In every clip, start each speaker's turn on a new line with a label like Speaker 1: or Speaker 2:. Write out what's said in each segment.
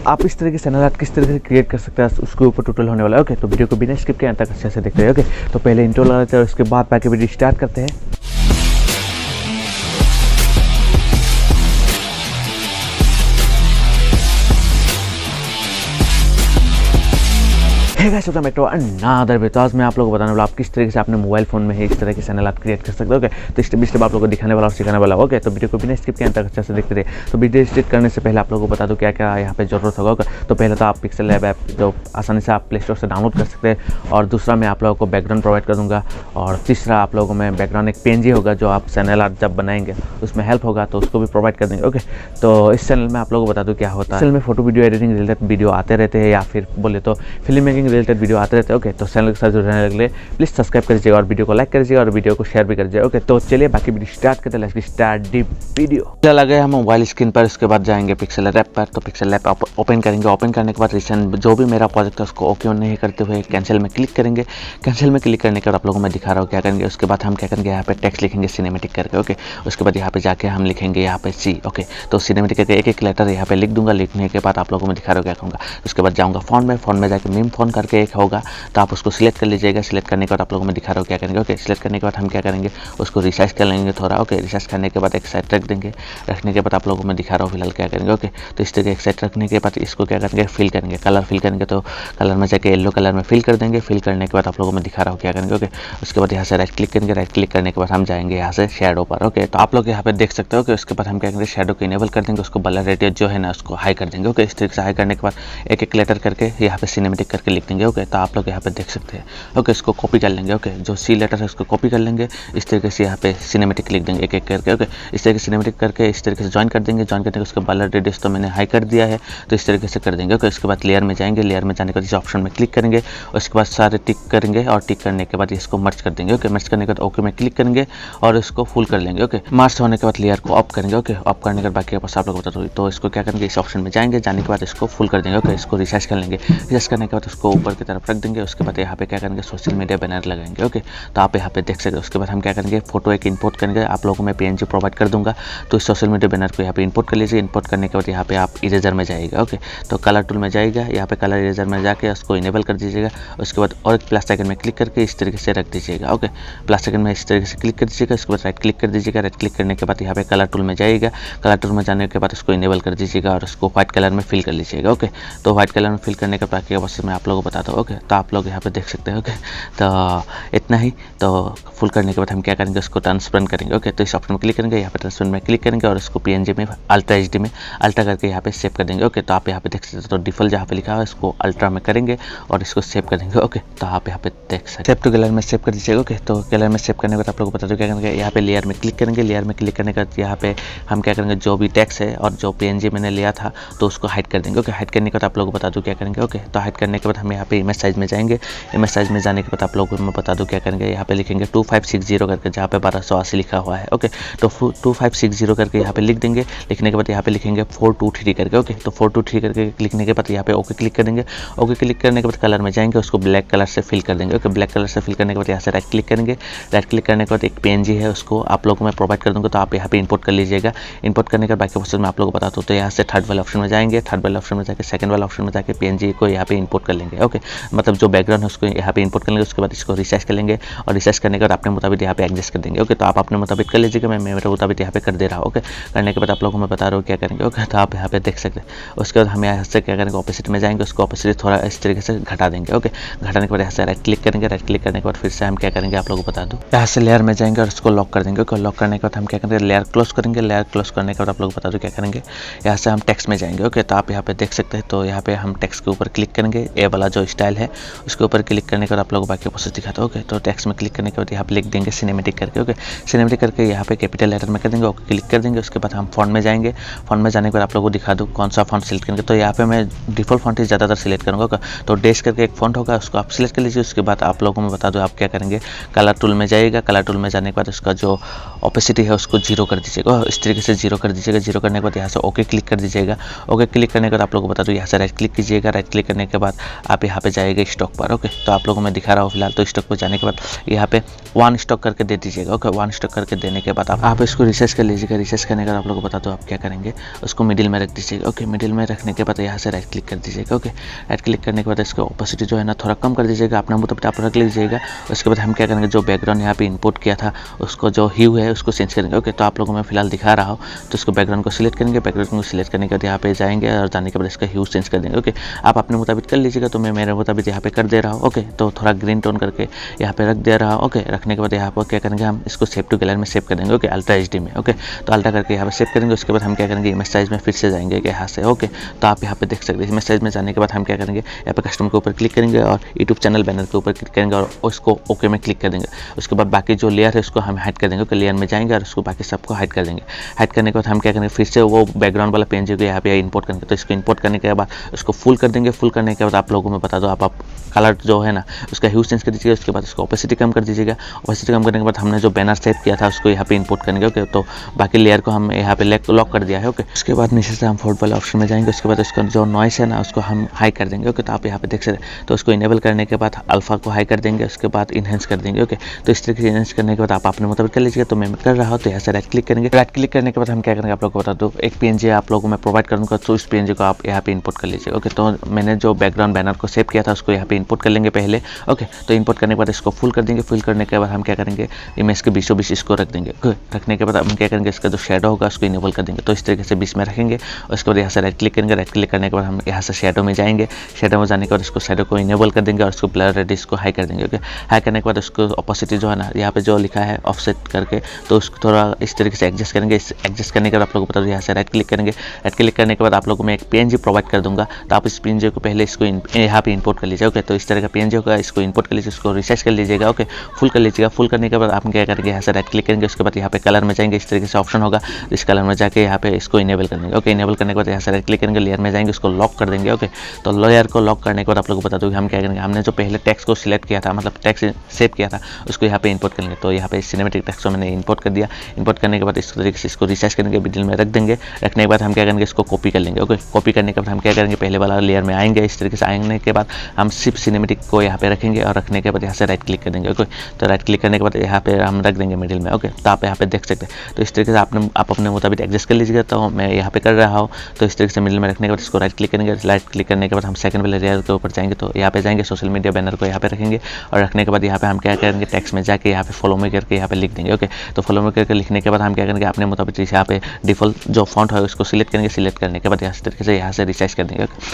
Speaker 1: आप इस तरह की चैनल आर्ट किस तरह से क्रिएट कर सकते हैं उसके ऊपर ट्यूटोरियल होने वाला है। ओके, तो वीडियो को बिना स्किप के अंत तक अच्छे से देखते हैं। ओके, तो पहले इंट्रो लगा लेते हैं और उसके बाद बाकी वीडियो स्टार्ट करते हैं। Hey guys, welcome to another video. तो आज मैं आप लोगों को बताने वाला आप किस तरीके से अपने मोबाइल फोन में ही इस तरह की चैनल आप क्रिएट कर सकते हो। ओके, तो स्टेप बाय स्टेप आप लोगों को दिखाने वाला और सिखाने वाला। ओके, तो वीडियो को बिना स्किप के अंत तक अच्छे से देखते रहे। तो वीडियो स्टार्ट करने से पहले आप लोगों को बता दूं क्या क्या यहाँ पे जरूरत होगा। तो पहले तो आप पिक्सेलैब ऐप जो आसानी से आप प्ले स्टोर से डाउनलोड कर सकते हैं, और दूसरा मैं आप लोगों को बैकग्राउंड प्रोवाइड कर दूँगा, और तीसरा आप लोगों को मैं बैकग्राउंड एक PNG होगा जो आप चैनल आर्ट जब बनाएंगे उसमें हेल्प होगा, तो उसको भी प्रोवाइड कर देंगे। ओके, तो इस चैनल में आप लोगों को बता दूँ क्या होता है। चैनल में photo video editing related video आते रहते हैं, या फिर बोले तो फिल्म मेकिंग रिलेटेड वीडियो आते रहते हैं। ओके, तो चैनल के साथ जुड़ने के लिए प्लीज सब्सक्राइब कर दीजिएगा और वीडियो को लाइक कर दीजिएगा और वीडियो को शेयर भी कर दीजिएगा। ओके, तो चलिए बाकी वीडियो स्टार्ट करते हैं। Let's start the video. चला गए हम मोबाइल स्क्रीन पर, उसके बाद जाएंगे पिक्सेलैब ऐप पर। तो पिक्सेलैब ऐप ओपन करेंगे। ओपन करने के बाद रिसेंट जो भी मेरा प्रोजेक्ट है उसको ओके नहीं करते हुए कैंसिल में क्लिक करेंगे। कैंसिल में क्लिक करने के बाद आप लोगों को मैं दिखा रहा हूँ क्या करेंगे। उसके बाद हम क्या करेंगे, यहाँ पे टेक्स्ट लिखेंगे सिनेमेटिक करके। ओके, उसके बाद यहाँ पे जाके हम लिखेंगे यहाँ पे सी। ओके, तो सिनेमेटिक करके एक एक लेटर यहाँ पे लिख दूंगा। लिखने के बाद आप लोगों को मैं दिखा रहा हूँ क्या करूँगा। उसके बाद जाऊँगा फ़ॉन्ट में जाकर मीम फ़ॉन्ट करके एक होगा, तो आप उसको सिलेक्ट कर लीजिएगा। सिलेक्ट करने के बाद आप लोगों को मैं दिखा रहा हूँ क्या करेंगे। ओके, सिलेक्ट करने के बाद हम क्या करेंगे, उसको रिसाइज कर लेंगे थोड़ा। ओके, रिसाइज करने के बाद एक साइड रख देंगे। रखने के बाद आप लोगों को मैं दिखा रहा हूँ फिलहाल क्या करेंगे। ओके, तो इस तरह एक साइड रखने के बाद इसको क्या करेंगे, फिल करेंगे, कलर फिल करेंगे। तो कलर में जाके येलो कलर में फिल कर देंगे। फिल करने के बाद आप लोगों को मैं दिखा रहा हूँ क्या करेंगे। ओके, उसके बाद यहाँ से राइट क्लिक करेंगे। राइट क्लिक करने के बाद हम जाएंगे यहाँ से शेडो पर। ओके, तो आप लोग यहाँ पे देख सकते हो कि उसके बाद हम क्या करेंगे, शेडो को इनेबल कर देंगे। उसको ब्लर रेडियस जो है ना उसको हाई कर देंगे। ओके, इस तरीके से हाई करने के बाद एक एक लेटर करके यहाँ पे सिनेमेटिक करके लिख देंगे। ओके, तो आप लोग यहाँ पे देख सकते हैं। ओके, इसको कॉपी कर लेंगे। ओके, जो सी लेटर है उसको कॉपी कर लेंगे। इस तरीके से यहाँ पे सिनेमेटिक लिख देंगे एक एक करके। ओके, इस तरीके से सिनेमेटिक करके इस तरीके से ज्वाइन कर देंगे। ज्वाइन करने के उसके ब्लर रेडियस तो मैंने हाई कर दिया है, तो इस तरीके से कर देंगे। ओके, उसके बाद लेयर में जाएंगे। लेयर में जाने के बाद इस ऑप्शन में क्लिक करेंगे। उसके बाद सारे टिक करेंगे, और टिक करने के बाद इसको मर्ज कर देंगे। ओके, मर्ज करने के बाद ओके में क्लिक करेंगे और इसको फुल कर लेंगे। ओके, मर्ज होने के बाद लेयर को ऑफ करेंगे। ओके, ऑफ करने के बाद बाकी पास आप लोग बता दो। तो इसको क्या करेंगे, इस ऑप्शन में जाएंगे। जाने के बाद इसको फुल कर देंगे। ओके, इसको रिसाइज कर लेंगे। रिसाइज करने के बाद उसको ऊपर की तरफ रख देंगे। उसके बाद यहाँ पे क्या करेंगे, सोशल मीडिया बैनर लगाएंगे। ओके, तो आप यहाँ पे देख सकते हो। उसके बाद हम क्या करेंगे, फोटो एक इंपोर्ट करेंगे। आप लोगों को मैं PNG प्रोवाइड कर दूंगा, तो इस सोशल मीडिया बैनर को यहाँ पे इंपोर्ट कर लीजिए। इंपोर्ट करने के बाद यहाँ पे आप इरेजर में जाइएगा। ओके, तो कलर टूल में जाइएगा। यहाँ पे कलर इरेजर में जाके उसको इनेबल कर दीजिएगा। उसके बाद और एक प्लस आइकन में क्लिक करके इस तरीके से रख दीजिएगा। ओके, प्लस आइकन में इस तरीके से क्लिक कर दीजिएगा। उसके बाद राइट क्लिक कर दीजिएगा। राइट क्लिक करने के बाद यहाँ पे कलर टूल में जाइएगा। कलर टूल में जाने के बाद उसको इनेबल कर दीजिएगा और उसको व्हाइट कलर में फिल कर लीजिएगा। ओके, तो व्हाइट कलर में फिल करने के बाद मैं आप लोगों को बताता हूँ। ओके, तो आप लोग यहाँ पे देख सकते हैं। ओके, तो इतना ही। तो फुल करने के बाद हम क्या करेंगे, उसको ट्रांसपेरेंट करेंगे। ओके, तो इस ऑप्शन में क्लिक करेंगे। यहाँ पे ट्रांसपेरेंट में क्लिक करेंगे और उसको PNG में अल्ट्रा HD में अल्ट्रा करके यहाँ पे सेव कर देंगे। ओके, तो आप यहाँ पे देख सकते हो। तो डिफ़ॉल्ट जहाँ पे लिखा है इसको अल्ट्रा में करेंगे और इसको सेव कर देंगे। ओके, तो आप यहाँ पे देख सकते हैं। सेव टू गैलरी में सेव कर दीजिएगा। ओके, तो गैलरी में सेव करने के बाद आप लोगों को बता दो क्या करेंगे। यहाँ पे लेयर में क्लिक करेंगे। लेयर में क्लिक करने के बाद यहाँ पे हम क्या करेंगे, जो भी टेक्स्ट है और जो PNG मैंने लिया था तो उसको हाइड कर देंगे। ओके, हाइड करने के बाद आप लोगों को बता दूँ क्या करेंगे। ओके, तो हाइड करने के बाद हम यहाँ पे इमेज साइज में जाएंगे। इमेज साइज में जाने के बाद आप लोगों को मैं बता दूँ क्या करेंगे। यहाँ पे लिखेंगे 2560 करके, जहाँ पे 1280 लिखा हुआ है। ओके, तो 2560 करके यहाँ पे लिख देंगे। लिखने के बाद यहाँ पे लिखेंगे 423 करके। ओके, तो 423 करके लिखने के बाद यहाँ पे ओके क्लिक कर देंगे। ओके क्लिक करने के बाद कलर में जाएंगे, उसको ब्लैक कलर से फिल कर देंगे। ओके, ब्लैक कलर से फिल करने के बाद यहाँ से राइट क्लिक करेंगे। राइट क्लिक करने के बाद एक PNG है उसको आप लोगों को मैं प्रोवाइड कर दूँगा, तो आप यहाँ पे इंपोर्ट कर लीजिएगा। इंपोर्ट करने के बाद बाकी प्रोसेस में आप लोगों को बताता हूँ। तो यहाँ से थर्ड वाले ऑप्शन में जाएंगे। थर्ड वाले ऑप्शन में जाकर सेकंड वाले ऑप्शन में जाकर PNG को यहाँ पे इंपोर्ट कर लेंगे। ओके, मतलब जो बैकग्राउंड है उसको यहाँ पे इंपोर्ट कर लेंगे। उसके बाद इसको रिसाइज कर लेंगे और रिसाइज करने के बाद अपने मुताबिक यहाँ पे एडजस्ट कर देंगे। ओके, तो आप अपने मुताबिक कर लीजिएगा। मैं मेरे मुताबिक यहाँ पे कर दे रहा हूँ। ओके, करने के बाद आप लोगों को मैं बता रहा हूँ क्या करेंगे। ओके, तो आप यहाँ पे देख सकते हैं। उसके बाद हम यहाँ से क्या करेंगे, ऑपोजिट में जाएंगे। उसको ऑपोजिट थोड़ा इस तरीके से घटा देंगे। ओके, घटाने के बाद यहाँ से राइट क्लिक करेंगे। राइट क्लिक करने के बाद फिर से हम क्या करेंगे आप लोगों को बता दूँ, यहाँ से लेयर में जाएंगे और उसको लॉक कर देंगे। ओके, लॉक करने के बाद हम क्या करेंगे, लेयर क्लोज करेंगे। लेयर क्लोज करने के बाद आप लोग बता दो क्या करेंगे, यहाँ से हम टेक्स्ट में जाएंगे। ओके, तो आप यहाँ पे देख सकते हैं। तो यहाँ पे हम टेक्स्ट के ऊपर क्लिक करेंगे। ए वाला जो स्टाइल है उसके ऊपर क्लिक करने के बाद आप लोग बाकी प्रोसेस दिखाते हैं। ओके, तो टेक्स्ट में क्लिक करने के बाद यहाँ पे लिख देंगे सिनेमेटिक करके। ओके, सिनेमेटिक करके यहाँ पे कैपिटल लेटर में कर देंगे। ओके क्लिक कर देंगे। उसके बाद हम फॉन्ट में जाएंगे। फॉन्ट में जाने के बाद आप लोगों को दिखा दूँ कौन सा फॉन्ट सिलेक्ट करेंगे। तो यहाँ पे मैं डिफॉल्ट फॉन्ट ही ज़्यादातर सिलेक्ट करूँगा। तो डेश करके एक फॉन्ट होगा, उसको आप सिलेक्ट कर लीजिए। उसके बाद आप लोगों को मैं बता दूँ आप क्या करेंगे, कलर टूल में जाइएगा। कलर टूल में जाने के बाद उसका जो ओपेसिटी है उसको 0 कर दीजिएगा। इस तरीके से 0 कर दीजिएगा। 0 करने के बाद यहाँ से ओके क्लिक कर दीजिएगा। ओके क्लिक करने के बाद आप लोगों को बता दूँ यहाँ से राइट क्लिक कीजिएगा। राइट क्लिक करने के बाद आप यहाँ पे जाएगा स्टॉक पर। ओके, तो आप लोगों को मैं दिखा रहा हूँ फिलहाल। तो स्टॉक पर जाने के बाद यहाँ पे 1 स्टॉक करके दे दीजिएगा। ओके, 1 स्टॉक करके देने के बाद आप इसको रिसर्च कर लीजिएगा। रिसर्च करने के बाद आप लोगों को बता दो आप क्या करेंगे, उसको मिडिल में रख दीजिएगा। ओके, मिडिल में रखने के बाद यहाँ से राइट क्लिक कर दीजिएगा। ओके, राइट क्लिक करने के बाद इसका ओपेसिटी जो है ना थोड़ा कम कर दीजिएगा, अपना मुताबिक आप रख लीजिएगा। उसके बाद हम क्या करेंगे, जो बैकग्राउंड यहाँ पे इंपोर्ट किया था उसको जो ह्यू है उसको चेंज करेंगे। ओके, तो आप लोगों को मैं फिलहाल दिखा रहा हूँ। तो इसको बैकग्राउंड को सिलेक्ट करेंगे, बैकग्राउंड को सिलेक्ट करने के बाद यहाँ पे जाएंगे और जाने के बाद इसका ह्यू चेंज कर देंगे। ओके, आप अपने मुताबिक कर लीजिएगा। तो मैं मेरे मुताबिक यहाँ पे कर दे रहा हूँ। ओके, तो थोड़ा ग्रीन टोन करके यहाँ पे रख दे रहा हूँ। ओके, रखने के बाद यहाँ पर क्या करेंगे, हम इसको सेव टू गैलरी में सेव कर देंगे। ओके, अल्ट्रा HD में। ओके, तो अल्ट्रा करके यहाँ पे सेव करेंगे। उसके बाद हम क्या करेंगे, इमेज साइज में फिर से जाएंगे यहाँ से। ओके, तो आप यहाँ पे देख सकते हैं इमेज साइज में जाने के बाद हम क्या करेंगे, यहाँ पे कस्टम के ऊपर क्लिक करेंगे और यूट्यूब चैनल बैनर के ऊपर क्लिक करेंगे और उसको ओके में क्लिक कर देंगे। उसके बाद बाकी जो लेयर है उसको हम हाइड कर देंगे। ओके, लेयर में जाएंगे और उसको बाकी सबको हाइड कर देंगे। हाइड करने के बाद हम क्या करेंगे, फिर से वो बैकग्राउंड वाला पेन जो यहाँ पे इंपोर्ट करेंगे। तो इसको इंपोर्ट करने के बाद उसको फुल कर देंगे। फुल करने के बाद आप लोगों में बता दो आप कलर जो है ना उसका ह्यू चेंज कर दीजिएगा। उसके बाद उसको ओपेसिटी कम कर दीजिएगा। ओपेसिटी कम करने के बाद हमने जो बैनर सेव किया था उसको यहाँ पे इंपोर्ट करेंगे। ओके, तो बाकी लेयर को हम यहाँ पे लॉक कर दिया है। ओके, उसके बाद नीचे से हम फोल्ड वाले ऑप्शन में जाएंगे। उसके बाद उसका जो नॉइस है ना उसको हम हाई कर देंगे। ओके, तो आप यहाँ पे देख सकते हैं। तो उसको इनेबल करने के बाद अल्फा को हाई कर देंगे। उसके बाद इनहेंस कर देंगे। ओके, तो इस तरीके से इनहेंस करने के बाद आप अपने मुताबिक कर लीजिएगा। तो मैं कर रहा हूँ। तो यहाँ से राइट क्लिक करेंगे। राइट क्लिक करने के बाद हम क्या करेंगे, आप लोगों को बता दो एक PNG आप लोगों को मैं प्रोवाइड करूँगा। तो इस PNG को आप यहाँ पे इंपोर्ट कर लीजिएगा। ओके, तो मैंने जो बैकग्राउंड बैनर को सेव किया था उसको यहाँ पे इंपोर्ट कर लेंगे पहले। ओके, तो इंपोर्ट करने के बाद इसको फुल कर देंगे। फुल करने के बाद हम क्या करेंगे, इमेज के बीचों बीच इसको रख देंगे। ओके, रखने के बाद हम क्या करेंगे, इसका जो शेडो होगा उसको इनेबल कर देंगे। तो इस तरीके से बीच में रखेंगे। उसके बाद यहाँ से राइट क्लिक करेंगे। राइट क्लिक करने के बाद हम यहाँ से शेडो में जाएंगे। शेडो में जाने के बाद इसको शेडो को इनेबल कर देंगे और उसको ब्लर रेडियस को हाई कर देंगे। ओके, हाई करने के बाद उसको ओपेसिटी जो है ना यहाँ पे जो लिखा है ऑफसेट करके, तो उसको थोड़ा इस तरीके से एडजस्ट करेंगे। एडजस्ट करने के बाद आप लोगों को बता दो यहाँ से राइट क्लिक करेंगे। राइट क्लिक करने के बाद आप लोगों को मैं एक PNG प्रोवाइड कर दूंगा। तो आप इस PNG को पहले इसको यहाँ पे इंपोर्ट कर लीजिए। ओके, तो इस तरह का PNG होगा, इसको इंपोर्ट कर लीजिए, इसको रिसाइज कर लीजिएगा। ओके, फुल कर लीजिएगा। फुल करने के बाद आप क्या करेंगे, यहाँ से राइट क्लिक करेंगे। उसके बाद यहाँ पे कलर में जाएंगे। इस तरीके से ऑप्शन होगा, इस कलर में जाके यहाँ पे इसको इनेबल कर देंगे। ओके, इनेबल करने के बाद यहाँ से राइट क्लिक करेंगे, लेयर में जाएंगे, उसको लॉक कर देंगे। ओके, तो लेयर को लॉक करने के बाद आप लोगों को बता दूँ हम क्या करेंगे, हमने जो पहले टेक्स्ट को सिलेक्ट किया था, मतलब टेक्स्ट सेव किया था, उसको यहाँ पे इंपोर्ट करेंगे। तो यहाँ पे सिनेमेटिक टेक्स्ट को मैंने इंपोर्ट कर दिया। इंपोर्ट करने के बाद इस तरीके से इसको रिसाइज करेंगे, मिडिल में रख देंगे। रखने के बाद हम क्या करेंगे, इसको कॉपी कर लेंगे। ओके, कॉपी करने के बाद हम क्या करेंगे, पहले वाला लेयर में आएंगे। इस तरीके से आने के बाद हम सिर्फ सिनेमेटिक को यहाँ पे रखेंगे और रखने के बाद यहाँ से राइट क्लिक कर देंगे। ओके, तो राइट क्लिक करने के बाद यहाँ पे हम रख देंगे मिडिल में। ओके, तो आप यहाँ पे देख सकते हैं। तो इस तरीके से आप अपने मुताबिक एडजस्ट कर लीजिएगा। तो मैं यहाँ पे कर रहा हूँ। तो इस तरीके से मिडिल में रखने के बाद इसको राइट क्लिक करेंगे। राइट क्लिक करने के बाद हम सेकंड वाले लेयर के ऊपर जाएंगे। तो यहाँ पे जाएंगे, सोशल मीडिया बैनर को यहाँ पे रखेंगे और रखने के बाद यहाँ पे हम क्या करेंगे, टेक्स्ट में जाके यहाँ पे फॉलो में करके यहाँ पे लिख देंगे। ओके, तो फॉलो में करके लिखने के बाद हम क्या करेंगे, अपने मुताबिक यहाँ पे डिफॉल्ट जो फॉन्ट है उसको सिलेक्ट करेंगे। सिलेक्ट करने के बाद यहाँ तरीके से यहाँ से रिसाइज कर देंगे।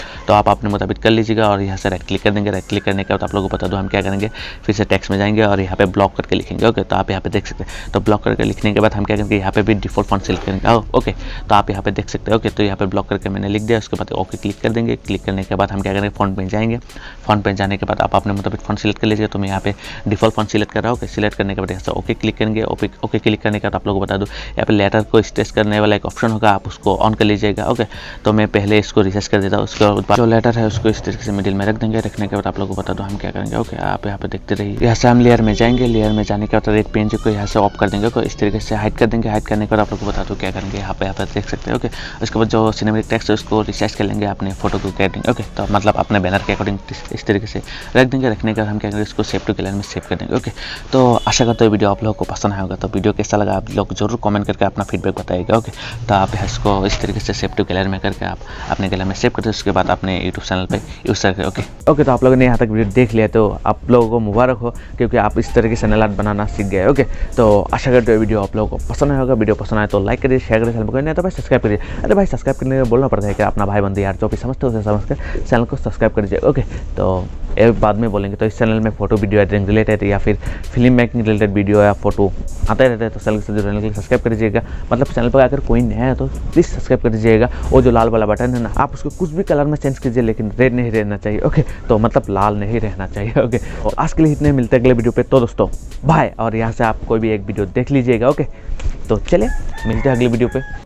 Speaker 1: तो आप अपने मुताबिक कर लीजिएगा और यहाँ से राइट क्लिक कर देंगे। राइट क्लिक करने के बाद आप लोगों को बता दो हम क्या करेंगे, फिर से टेक्स्ट में जाएंगे और यहाँ पे ब्लॉक करके लिखेंगे। ओके, तो आप यहाँ पे देख सकते हैं। तो ब्लॉक करके लिखने के बाद हम क्या करेंगे, यहाँ पे भी डिफॉल्ट फॉन्ट सिलेक्ट करेंगे। ओके, तो आप यहाँ पे देख सकते हैं। ओके, तो यहाँ पे ब्लॉक करके मैंने लिख दिया। उसके बाद ओके क्लिक कर देंगे। क्लिक करने के बाद हम क्या करेंगे, फॉन्ट में जाएंगे। फॉन्ट में जाने के बाद आप अपने मुताबिक फॉन्ट सिलेक्ट कर लीजिए। तो मैं यहाँ पे डिफॉल्ट फॉन्ट सिलेक्ट कर रहा हूँ। ओके, सिलेक्ट करने के बाद यहाँ से ओके क्लिक करेंगे। ओके क्लिक करने के बाद आप लोगों को बता दूँ यहाँ पे लेटर को स्ट्रेच करने वाला एक ऑप्शन होगा, आप उसको ऑन कर लीजिएगा। ओके, तो मैं पहले इसको रिसाइज कर देता हूँ। उसके बाद जो लेटर है उसको इस तरीके से मिडिल में रख देंगे। रखने के बाद आप लोगों को बता दो हम क्या करेंगे। ओके, आप यहाँ पे देखते रहिए। यहाँ से हम लेयर में जाएंगे। लेयर में जाने के बाद एक पेज को यहाँ से ऑफ कर देंगे। इस तरीके से हाइड कर देंगे। हाइड करने के बाद आप लोगों को बता दो क्या करेंगे, यहाँ पे देख सकते हैं। ओके, उसके बाद जो सिनेमेटिक टेक्स्ट है उसको रिसाइज कर लेंगे अपने फोटो के अकॉर्डिंग। ओके, तो मतलब अपने बैनर के अकॉर्डिंग इस तरीके से रख देंगे। रखने के बाद हम क्या करेंगे, इसको सेव टू गैलरी में सेव कर देंगे। ओके, तो आशा करता हूँ वीडियो आप लोगों को पसंद आया होगा। तो वीडियो कैसा लगा आप लोग जरूर कमेंट करके अपना फीडबैक बताइएगा। ओके, तो आप इसको इस तरीके से सेव टू गैलरी में करके आप अपने गैलरी में सेव करते हैं। उसके बाद अपने यूट्यूब चैनल पे यूज करके। ओके, तो आप लोगों ने यहाँ तक वीडियो देख लिया, तो आप लोगों को मुबारक हो क्योंकि आप इस तरह की चैनल आर्ट बनाना सीख गए। ओके, तो आशा करते हैं वीडियो आप लोगों को पसंद आया होगा। वीडियो पसंद आए तो लाइक करिए, शेयर करिए, चैनल को नहीं तो भाई सब्सक्राइब करिए। अरे भाई सब्सक्राइब करने में बोलना पड़ता है कि अपना भाई बंधु यार जो भी समझते हो उसे समझ कर चैनल को सब्सक्राइब करिए। ओके, तो एक बाद में बोलेंगे। तो इस चैनल में फोटो वीडियो एडिटिंग रिलेटेड या फिर फिल्म मेकिंग रिलेटेड वीडियो या फोटो आते रहते हैं। तो चैनल से जुड़ने के लिए सब्सक्राइब कर दीजिएगा। मतलब चैनल पर अगर कोई नया है तो प्लीज़ सब्सक्राइब कर दीजिएगा। वो जो लाल वाला बटन है ना, आप उसको कुछ भी कलर में चेंज कीजिए लेकिन रेड नहीं रहना चाहिए। ओके, तो मतलब लाल नहीं रहना चाहिए। ओके, और आज के लिए इतने, मिलते हैं अगले वीडियो पे। तो दोस्तों बाय, और यहाँ से आप कोई भी एक वीडियो देख लीजिएगा। ओके, तो चलिए मिलते हैं अगले वीडियो पे।